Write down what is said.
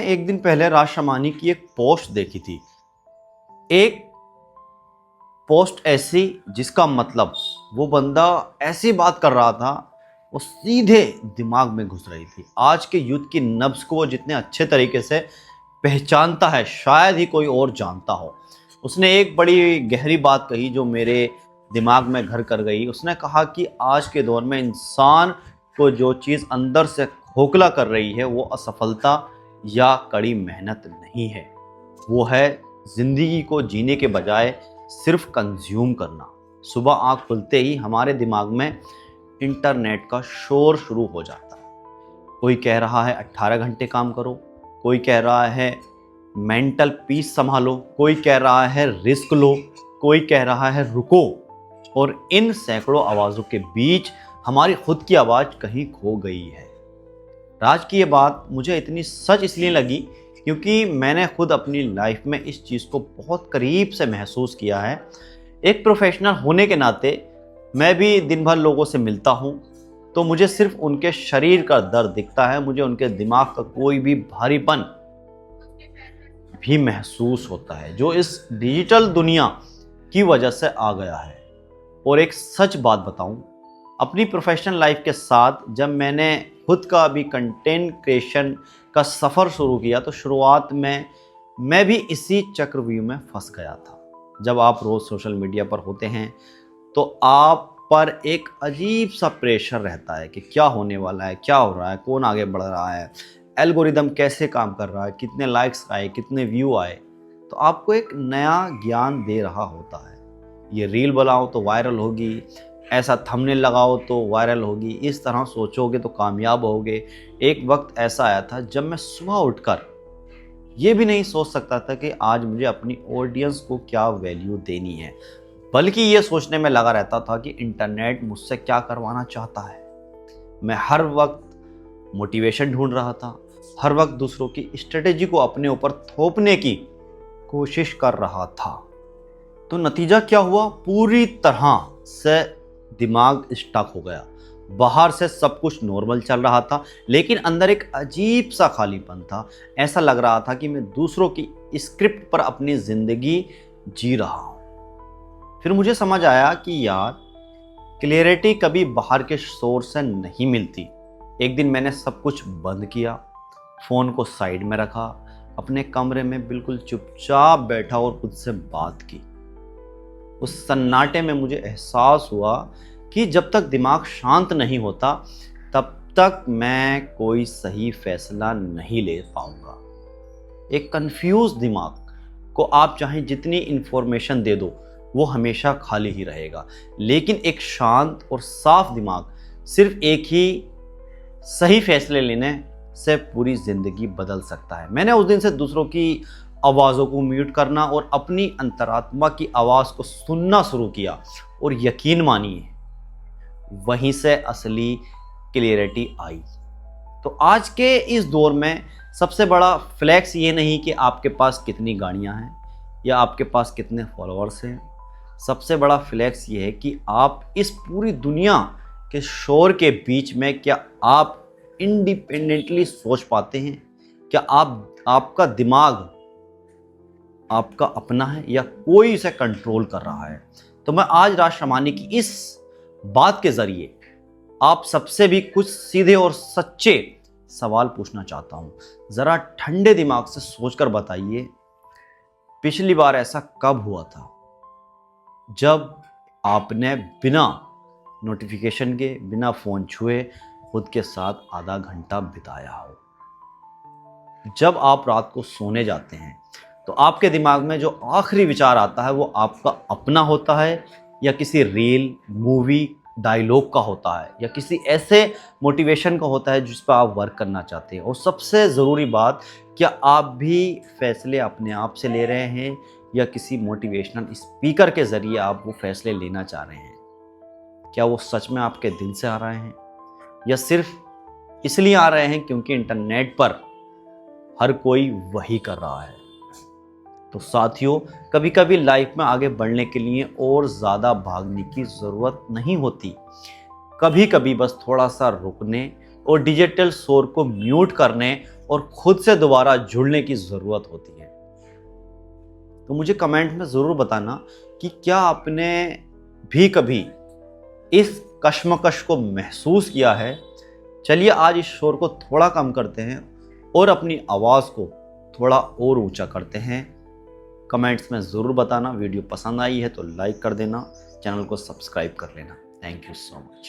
एक दिन पहले राज शमानी की एक पोस्ट देखी थी। एक पोस्ट ऐसी जिसका मतलब वो बंदा ऐसी बात कर रहा था, वो सीधे दिमाग में घुस रही थी। आज के यूथ की नब्ज को वो जितने अच्छे तरीके से पहचानता है शायद ही कोई और जानता हो। उसने एक बड़ी गहरी बात कही जो मेरे दिमाग में घर कर गई। उसने कहा कि आज के दौर में इंसान को जो चीज़ अंदर से खोखला कर रही है वो असफलता या कड़ी मेहनत नहीं है, वो है ज़िंदगी को जीने के बजाय सिर्फ कंज्यूम करना। सुबह आँख खुलते ही हमारे दिमाग में इंटरनेट का शोर शुरू हो जाता है। कोई कह रहा है 18 घंटे काम करो, कोई कह रहा है मेंटल पीस संभालो, कोई कह रहा है रिस्क लो, कोई कह रहा है रुको। और इन सैकड़ों आवाज़ों के बीच हमारी खुद की आवाज़ कहीं खो गई है। राज की ये बात मुझे इतनी सच इसलिए लगी क्योंकि मैंने खुद अपनी लाइफ में इस चीज़ को बहुत करीब से महसूस किया है। एक प्रोफेशनल होने के नाते मैं भी दिन भर लोगों से मिलता हूँ, तो मुझे सिर्फ उनके शरीर का दर्द दिखता है, मुझे उनके दिमाग का कोई भी भारीपन भी महसूस होता है जो इस डिजिटल दुनिया की वजह से आ गया है। और एक सच बात बताऊं, अपनी प्रोफेशनल लाइफ के साथ जब मैंने खुद का भी कंटेंट क्रिएशन का सफ़र शुरू किया तो शुरुआत में मैं भी इसी चक्रव्यूह में फंस गया था। जब आप रोज़ सोशल मीडिया पर होते हैं तो आप पर एक अजीब सा प्रेशर रहता है कि क्या होने वाला है, क्या हो रहा है, कौन आगे बढ़ रहा है, एल्गोरिदम कैसे काम कर रहा है, कितने लाइक्स आए, कितने व्यू आए। तो आपको एक नया ज्ञान दे रहा होता है। ये रील बनाओ तो वायरल होगी, ऐसा थंबनेल लगाओ तो वायरल होगी, इस तरह सोचोगे तो कामयाब होगे। एक वक्त ऐसा आया था जब मैं सुबह उठकर ये भी नहीं सोच सकता था कि आज मुझे अपनी ऑडियंस को क्या वैल्यू देनी है, बल्कि ये सोचने में लगा रहता था कि इंटरनेट मुझसे क्या करवाना चाहता है। मैं हर वक्त मोटिवेशन ढूंढ रहा था, हर वक्त दूसरों की स्ट्रेटेजी को अपने ऊपर थोपने की कोशिश कर रहा था। तो नतीजा क्या हुआ? पूरी तरह से दिमाग स्टक हो गया। बाहर से सब कुछ नॉर्मल चल रहा था, लेकिन अंदर एक अजीब सा खालीपन था। ऐसा लग रहा था कि मैं दूसरों की स्क्रिप्ट पर अपनी ज़िंदगी जी रहा हूँ। फिर मुझे समझ आया कि यार, क्लियरिटी कभी बाहर के सोर्स से नहीं मिलती। एक दिन मैंने सब कुछ बंद किया, फ़ोन को साइड में रखा, अपने कमरे में बिल्कुल चुपचाप बैठा और खुद से बात की। उस सन्नाटे में मुझे एहसास हुआ कि जब तक दिमाग शांत नहीं होता तब तक मैं कोई सही फैसला नहीं ले पाऊंगा। एक कंफ्यूज दिमाग को आप चाहे जितनी इंफॉर्मेशन दे दो वो हमेशा खाली ही रहेगा, लेकिन एक शांत और साफ दिमाग सिर्फ एक ही सही फैसले लेने से पूरी ज़िंदगी बदल सकता है। मैंने उस दिन से दूसरों की आवाज़ों को म्यूट करना और अपनी अंतरात्मा की आवाज़ को सुनना शुरू किया, और यकीन मानिए वहीं से असली क्लियरिटी आई। तो आज के इस दौर में सबसे बड़ा फ्लैक्स ये नहीं कि आपके पास कितनी गाड़ियां हैं या आपके पास कितने फॉलोअर्स हैं। सबसे बड़ा फ्लैक्स ये है कि आप इस पूरी दुनिया के शोर के बीच में क्या आप इंडिपेंडेंटली सोच पाते हैं? क्या आपका दिमाग आपका अपना है या कोई इसे कंट्रोल कर रहा है? तो मैं आज राज शमानी की इस बात के जरिए आप सबसे भी कुछ सीधे और सच्चे सवाल पूछना चाहता हूं। जरा ठंडे दिमाग से सोचकर बताइए, पिछली बार ऐसा कब हुआ था जब आपने बिना नोटिफिकेशन के, बिना फोन छुए खुद के साथ आधा घंटा बिताया हो? जब आप रात को सोने जाते हैं तो आपके दिमाग में जो आखिरी विचार आता है वो आपका अपना होता है या किसी रील, मूवी, डायलॉग का होता है या किसी ऐसे मोटिवेशन का होता है जिस पर आप वर्क करना चाहते हैं? और सबसे ज़रूरी बात, क्या आप भी फैसले अपने आप से ले रहे हैं या किसी मोटिवेशनल स्पीकर के ज़रिए आप वो फैसले लेना चाह रहे हैं? क्या वो सच में आपके दिल से आ रहे हैं या सिर्फ इसलिए आ रहे हैं क्योंकि इंटरनेट पर हर कोई वही कर रहा है? तो साथियों, कभी कभी लाइफ में आगे बढ़ने के लिए और ज़्यादा भागने की ज़रूरत नहीं होती। कभी कभी बस थोड़ा सा रुकने और डिजिटल शोर को म्यूट करने और खुद से दोबारा जुड़ने की ज़रूरत होती है। तो मुझे कमेंट में ज़रूर बताना कि क्या आपने भी कभी इस कश्मकश को महसूस किया है। चलिए आज इस शोर को थोड़ा कम करते हैं और अपनी आवाज़ को थोड़ा और ऊंचा करते हैं। कमेंट्स में ज़रूर बताना। वीडियो पसंद आई है तो लाइक कर देना, चैनल को सब्सक्राइब कर लेना। Thank you so much.